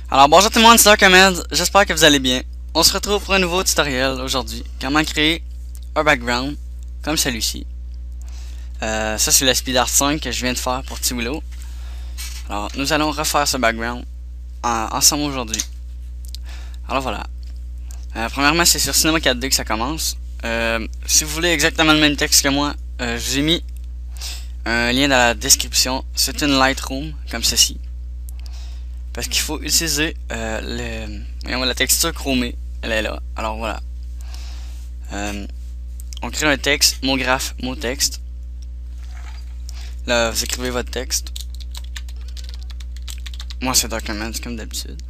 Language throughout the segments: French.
Alors bonjour tout le monde, c'est Darkhamed, j'espère que vous allez bien. On se retrouve pour un nouveau tutoriel aujourd'hui. Comment créer un background comme celui-ci. Ça c'est le Speed Art 5 que je viens de faire pour Willow. Alors nous allons refaire ce background ensemble aujourd'hui. Alors voilà. Premièrement c'est sur Cinema 4D que ça commence. Si vous voulez exactement le même texte que moi, je vous ai mis un lien dans la description. C'est une Lightroom comme ceci. Parce qu'il faut utiliser la texture chromée. Elle est là. Alors voilà. On crée un texte, mot graphe, mot texte. Là, vous écrivez votre texte. Moi, c'est Darkhamed, comme d'habitude.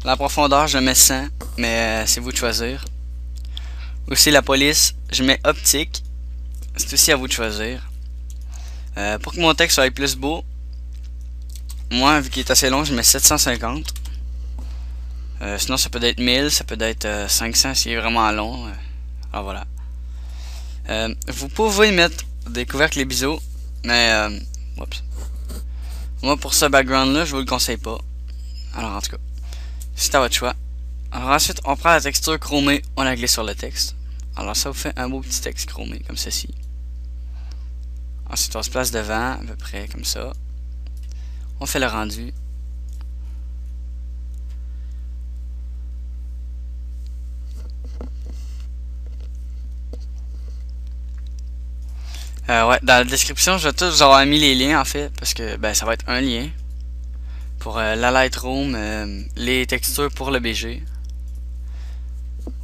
La profondeur, je mets 100, mais c'est vous de choisir. Aussi, la police, je mets optique. C'est aussi à vous de choisir. Pour que mon texte soit plus beau, moi, vu qu'il est assez long, je mets 750. Sinon, ça peut être 1000, ça peut être 500 s'il est vraiment long. Alors voilà. Vous pouvez mettre des couvercles et biseaux, mais oups. Moi, pour ce background-là, je vous le conseille pas. Alors, en tout cas, c'est à votre choix. Alors ensuite, on prend la texture chromée, on la glisse sur le texte. Alors ça vous fait un beau petit texte chromé, comme ceci. Ensuite, on se place devant, à peu près comme ça. On fait le rendu. Ouais, dans la description, je vais tous vous avoir mis les liens en fait, parce que ben ça va être un lien pour la Lightroom, les textures pour le BG.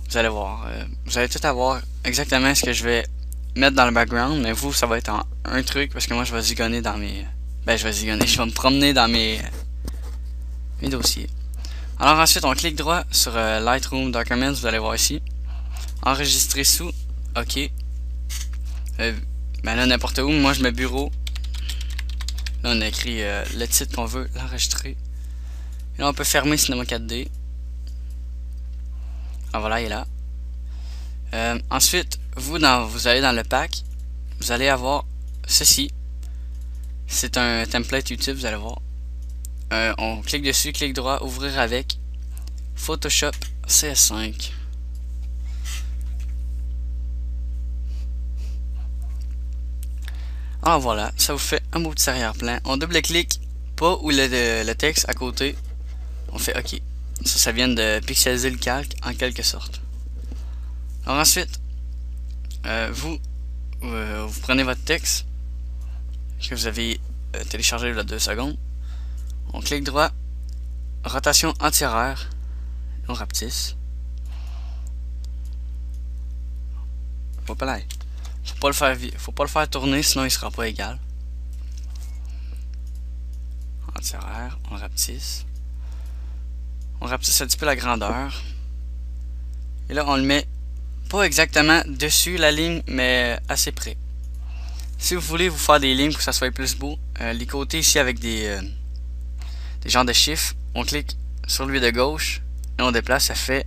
Vous allez voir, vous allez tout avoir exactement ce que je vais mettre dans le background, mais vous, ça va être un truc, parce que moi je vais zigonner dans mes... je vais me promener dans mes dossiers. Alors ensuite, on clique droit sur Lightroom Darkhamed, vous allez voir ici. Enregistrer sous, ok. Là, n'importe où, moi je mets bureau. Là, on a écrit le titre qu'on veut l'enregistrer. Et là, on peut fermer Cinema 4D. Ah, voilà, il est là. Ensuite, vous allez dans le pack. Vous allez avoir ceci. C'est un template YouTube, vous allez voir. On clique dessus, clic droit, ouvrir avec Photoshop CS5. Alors voilà, ça vous fait un beau petit arrière-plan. On double-clique, pas où le texte à côté. On fait OK. Ça vient de pixeliser le calque en quelque sorte. Alors ensuite, vous prenez votre texte que vous avez téléchargé il y a 2 secondes. On clique droit, rotation entière, on rapetisse. Hop là. Faut pas le faire tourner, sinon il sera pas égal. Entière, on rapetisse. On rapetisse un petit peu la grandeur. Et là, on le met pas exactement dessus la ligne, mais assez près. Si vous voulez vous faire des lignes pour que ça soit plus beau, les côtés ici avec des genres de chiffres, on clique sur lui de gauche et on déplace, ça fait...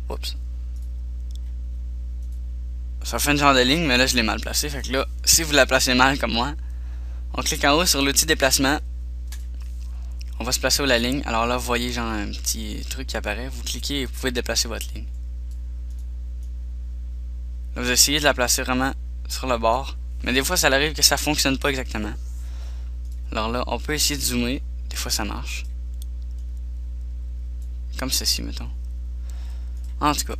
Oups. Ça fait une genre de ligne, mais là je l'ai mal placé. Fait que là, si vous la placez mal comme moi, on clique en haut sur l'outil déplacement. On va se placer où la ligne. Alors là, vous voyez genre un petit truc qui apparaît. Vous cliquez et vous pouvez déplacer votre ligne. Là, vous essayez de la placer vraiment sur le bord. Mais des fois, ça arrive que ça fonctionne pas exactement. Alors là, on peut essayer de zoomer. Des fois, ça marche. Comme ceci, mettons. En tout cas.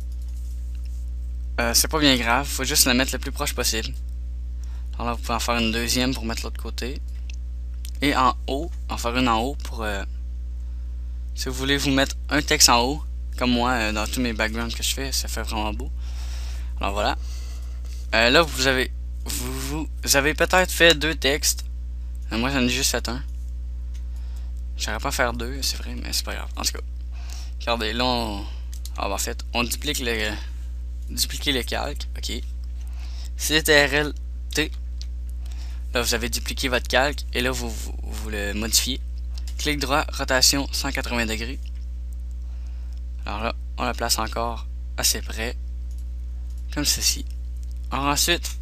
C'est pas bien grave, faut juste la mettre le plus proche possible. Alors là, vous pouvez en faire une deuxième pour mettre l'autre côté. Et en haut, en faire une en haut pour... si vous voulez vous mettre un texte en haut, comme moi, dans tous mes backgrounds que je fais, ça fait vraiment beau. Alors voilà. Là, vous avez peut-être fait 2 textes. Moi, j'en ai juste fait un. J'aurais pas à faire 2, c'est vrai, mais c'est pas grave. En tout cas, regardez, là, en fait, on duplique dupliquer le calque, ok. CTRL-T. Là, vous avez dupliqué votre calque et là, vous le modifiez. Clic droit, rotation 180 degrés. Alors là, on la place encore assez près, comme ceci. Alors ensuite,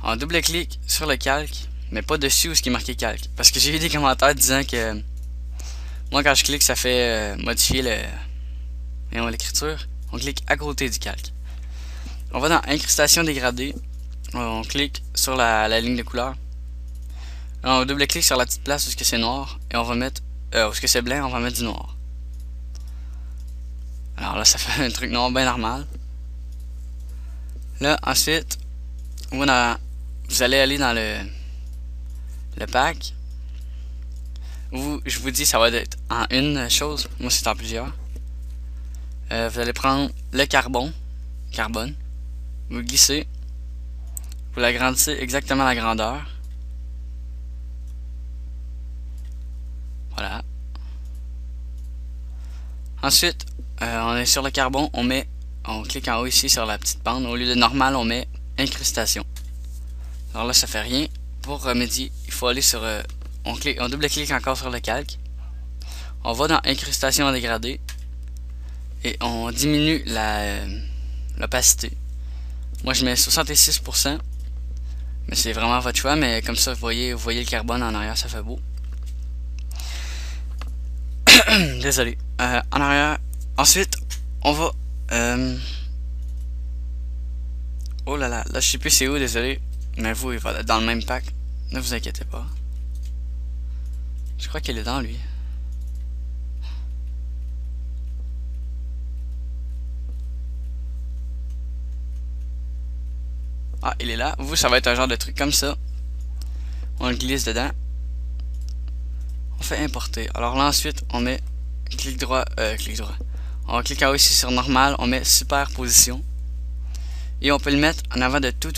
on double-clic sur le calque, mais pas dessus où ce qui est marqué calque. Parce que j'ai eu des commentaires disant que Moi, quand je clique, ça fait modifier l'écriture. On clique à côté du calque. On va dans incrustation dégradée. On clique sur la ligne de couleur. Là, on double-clique sur la petite place où c'est noir. Et on va mettre, où c'est blanc, on va mettre du noir. Alors là, ça fait un truc noir bien normal. Là, ensuite, vous allez aller dans le pack. Je vous dis, ça va être en une chose. Moi, c'est en plusieurs. Vous allez prendre le carbone. Vous glissez. Vous l'agrandissez exactement à la grandeur. Voilà. Ensuite, on est sur le carbone. On clique en haut ici sur la petite bande. Au lieu de normal, on met incrustation. Alors là, ça fait rien. Pour remédier, il faut aller sur... on double-clique encore sur le calque. On va dans incrustation en dégradé. Et on diminue l'opacité. Moi, je mets 66%. Mais c'est vraiment votre choix. Mais comme ça, vous voyez le carbone en arrière, ça fait beau. Désolé. En arrière. Ensuite, on va... oh là là, là je sais plus c'est où, désolé. Mais vous, il va être dans le même pack. Ne vous inquiétez pas. Je crois qu'il est dans lui. Ah, il est là. Vous, ça va être un genre de truc comme ça. On le glisse dedans. On fait importer. Alors là, ensuite, on met clic droit. On va cliquer ici sur normal. On met superposition. Et on peut le mettre en avant de tout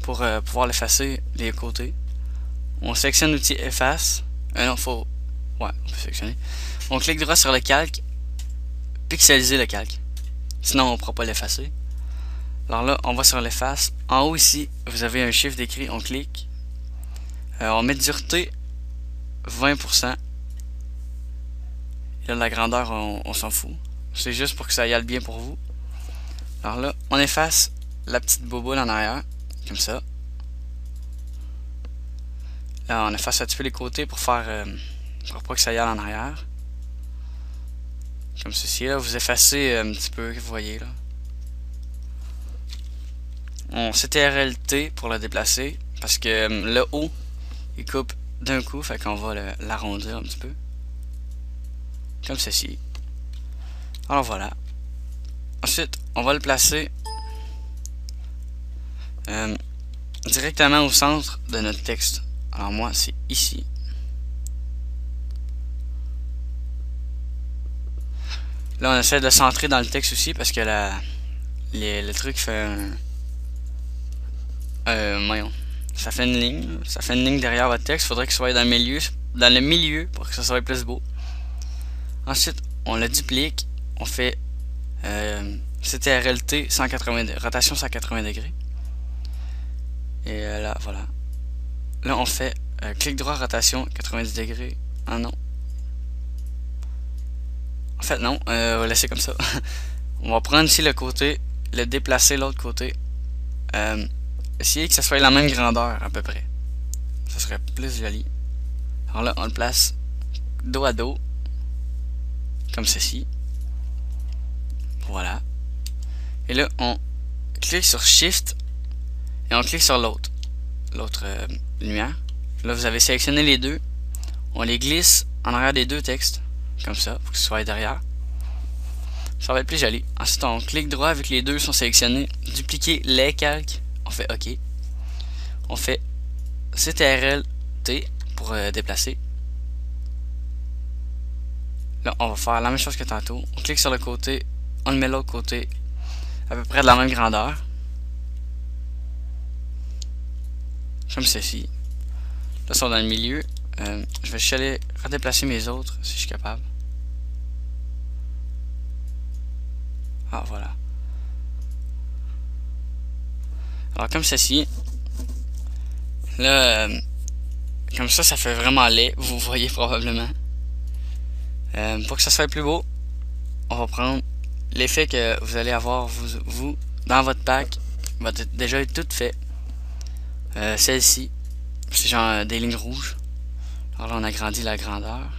pour pouvoir l'effacer les côtés. On sélectionne l'outil efface. Non, faut... ouais, on peut sélectionner. On clique droit sur le calque. Pixeliser le calque. Sinon, on ne pourra pas l'effacer. Alors là, on va sur l'efface. En haut ici, vous avez un chiffre d'écrit. On clique. On met dureté 20%. Et là, la grandeur, on s'en fout. C'est juste pour que ça y aille bien pour vous. Alors là, on efface la petite boboule en arrière. Comme ça. Là, on efface un petit peu les côtés pour faire... pour pas que ça y aille en arrière. Comme ceci. Là, vous effacez un petit peu, vous voyez là. On CTRL-T pour le déplacer. Parce que le haut, il coupe d'un coup. Fait qu'on va l'arrondir un petit peu. Comme ceci. Alors voilà. Ensuite, on va le placer directement au centre de notre texte. Alors moi, c'est ici. Là, on essaie de centrer dans le texte aussi parce que le truc fait voyons. Ça fait une ligne. Ça fait une ligne derrière votre texte. Il faudrait qu'il soit dans le milieu pour que ça soit plus beau. Ensuite, on le duplique. On fait CTRL-T 180, rotation 180 degrés. Et là, voilà. Là, on fait clic droit, rotation 90 degrés. Ah non. En fait, non. On va laisser comme ça. On va prendre ici le côté, le déplacer l'autre côté. Essayer que ça soit la même grandeur à peu près. Ça serait plus joli. Alors là, on le place dos à dos. Comme ceci. Voilà. Et là, on clique sur Shift. Et on clique sur l'autre lumière. Là, vous avez sélectionné les deux. On les glisse en arrière des deux textes. Comme ça, pour que ce soit derrière. Ça va être plus joli. Ensuite, on clique droit vu que les deux sont sélectionnés. Dupliquer les calques. On fait OK. On fait CTRL-T pour déplacer. Là, on va faire la même chose que tantôt. On clique sur le côté. On le met l'autre côté. À peu près de la même grandeur. Comme ceci. Là, ils sont dans le milieu. Je vais juste aller redéplacer mes autres si je suis capable. Ah, voilà. Alors, comme ceci. Là, comme ça fait vraiment laid. Vous voyez probablement. Pour que ça soit plus beau, on va prendre l'effet que vous allez avoir, vous dans votre pack. Va déjà être tout fait. Celle-ci, c'est genre des lignes rouges. Alors là, on agrandit la grandeur.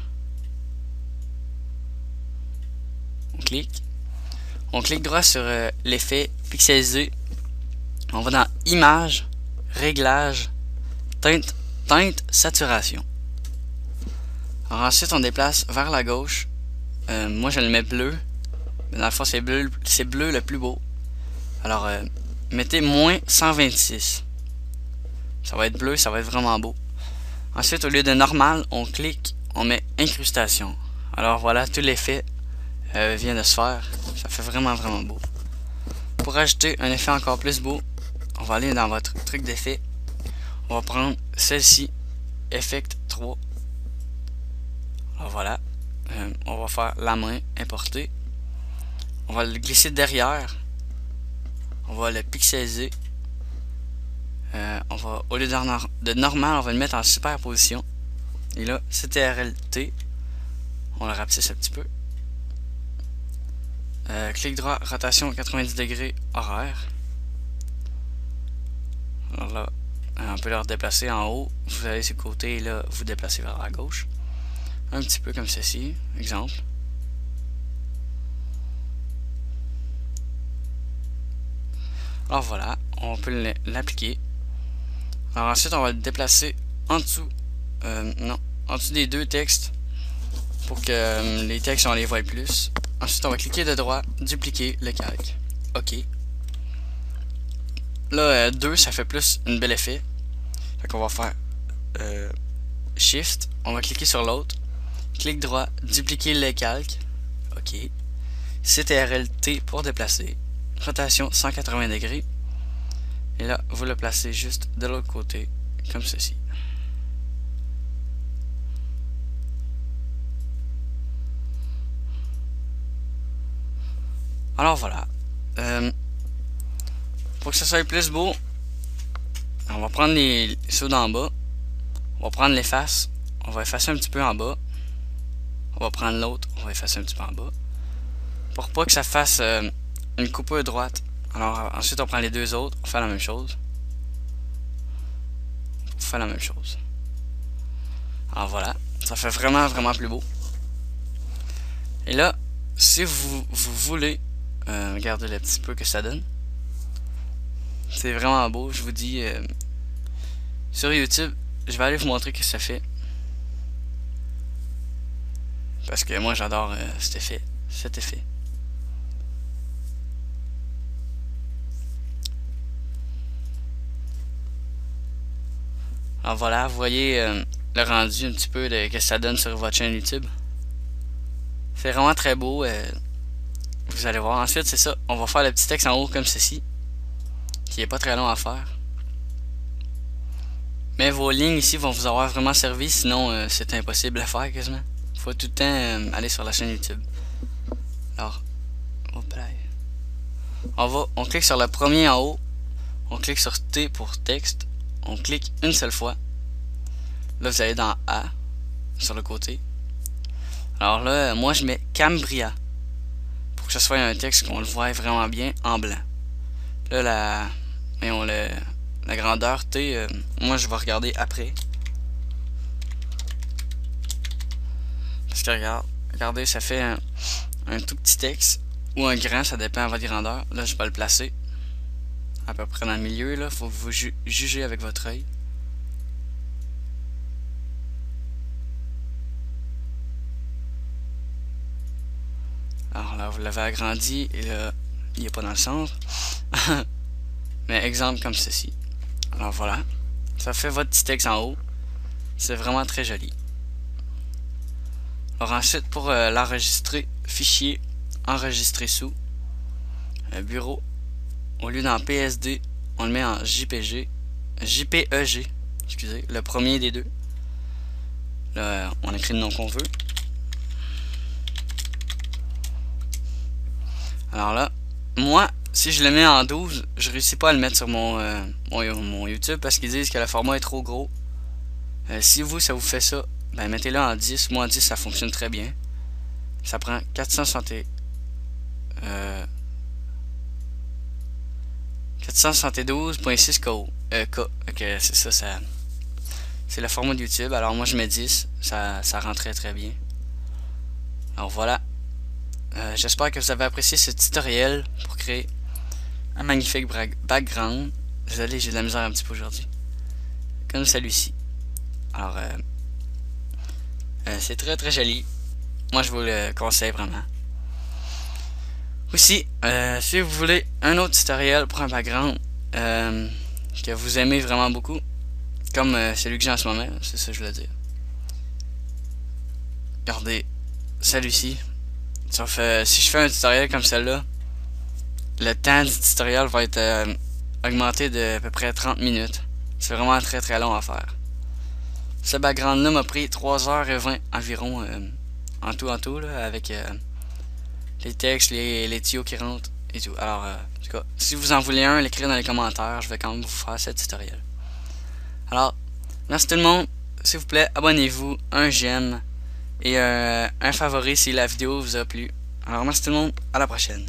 On clique droit sur l'effet pixelisé. On va dans Images, Réglages, Teinte, Saturation. Alors ensuite, on déplace vers la gauche. Moi, je le mets bleu. Mais dans le fond, c'est bleu le plus beau. Alors, mettez moins 126. Ça va être bleu, ça va être vraiment beau. Ensuite, au lieu de normal, on clique, on met incrustation. Alors voilà, tout l'effet vient de se faire. Ça fait vraiment beau. Pour ajouter un effet encore plus beau, on va aller dans votre truc d'effet. On va prendre celle-ci, Effect 3. Alors voilà, on va faire la main, importer. On va le glisser derrière. On va le pixeliser. On va, au lieu de normal, on va le mettre en superposition. Et là, CTRL-T. On le rapetisse un petit peu. Clic droit, rotation 90 degrés, horaire. Alors là, on peut le redéplacer en haut. Vous allez sur le côté et là, vous déplacez vers la gauche. Un petit peu comme ceci, exemple. Alors voilà, on peut l'appliquer. Alors ensuite, on va le déplacer en dessous. En dessous des deux textes pour que les textes, on les voit plus. Ensuite, on va cliquer de droit, dupliquer le calque. OK. Là, 2, ça fait plus un bel effet. Fait qu'on va faire Shift. On va cliquer sur l'autre. Clic droit, dupliquer le calque. OK. CTRL-T pour déplacer. Rotation 180 degrés. Et là, vous le placez juste de l'autre côté, comme ceci. Alors voilà. Pour que ça soit plus beau, on va prendre ceux d'en bas. On va prendre les faces. On va effacer un petit peu en bas. On va prendre l'autre. On va effacer un petit peu en bas. Pour pas que ça fasse une coupure droite. Alors ensuite, on prend les deux autres. On fait la même chose. On fait la même chose. Alors voilà. Ça fait vraiment plus beau. Et là, si vous voulez, regardez le petit peu que ça donne. C'est vraiment beau, je vous dis. Sur YouTube, je vais aller vous montrer ce que ça fait. Parce que moi j'adore cet effet. Alors voilà, vous voyez le rendu un petit peu de ce que ça donne sur votre chaîne YouTube. C'est vraiment très beau. Vous allez voir. Ensuite, c'est ça. On va faire le petit texte en haut comme ceci. Qui est pas très long à faire. Mais vos lignes ici vont vous avoir vraiment servi. Sinon, c'est impossible à faire quasiment. Il faut tout le temps aller sur la chaîne YouTube. Alors, on clique sur le premier en haut. On clique sur T pour texte. On clique une seule fois. Là, vous allez dans A, sur le côté. Alors là, moi, je mets Cambria. Pour que ce soit un texte qu'on le voit vraiment bien en blanc. Là, la grandeur T, moi, je vais regarder après. Parce que regardez, ça fait un tout petit texte. Ou un grand, ça dépend de votre grandeur. Là, je vais le placer. À peu près dans le milieu, là. Faut que vous jugez avec votre œil. Alors là, vous l'avez agrandi et là, il n'est pas dans le centre. Mais exemple comme ceci. Alors voilà. Ça fait votre petit texte en haut. C'est vraiment très joli. Alors ensuite, pour l'enregistrer, fichier, enregistrer sous, bureau. Au lieu d'en PSD, on le met en JPEG, excusez, le premier des deux. Là, on écrit le nom qu'on veut. Alors là, moi, si je le mets en 12, je réussis pas à le mettre sur mon YouTube parce qu'ils disent que le format est trop gros. Si ça vous fait ça, ben mettez-le en 10. Moi en 10, ça fonctionne très bien. Ça prend 472.6 K. Ok, c'est ça, c'est le format de YouTube. Alors moi je mets 10, ça rend très bien. Alors voilà. j'espère que vous avez apprécié ce tutoriel pour créer un magnifique background. Désolé, j'ai de la misère un petit peu aujourd'hui. Comme celui-ci. Alors, c'est très très joli. Moi, je vous le conseille vraiment. Aussi, si vous voulez un autre tutoriel pour un background que vous aimez vraiment beaucoup, comme celui que j'ai en ce moment, c'est ça que je voulais dire. Regardez, celui-ci. Si je fais un tutoriel comme celle-là, le temps du tutoriel va être augmenté de à peu près 30 minutes. C'est vraiment très très long à faire. Ce background-là m'a pris 3h20 environ en tout là, avec les textes, les tuyaux qui rentrent et tout. Alors, en tout cas, si vous en voulez un, l'écrire dans les commentaires, je vais quand même vous faire ce tutoriel. Alors, merci tout le monde. S'il vous plaît, abonnez-vous, un j'aime et un favori si la vidéo vous a plu. Alors, merci tout le monde, à la prochaine.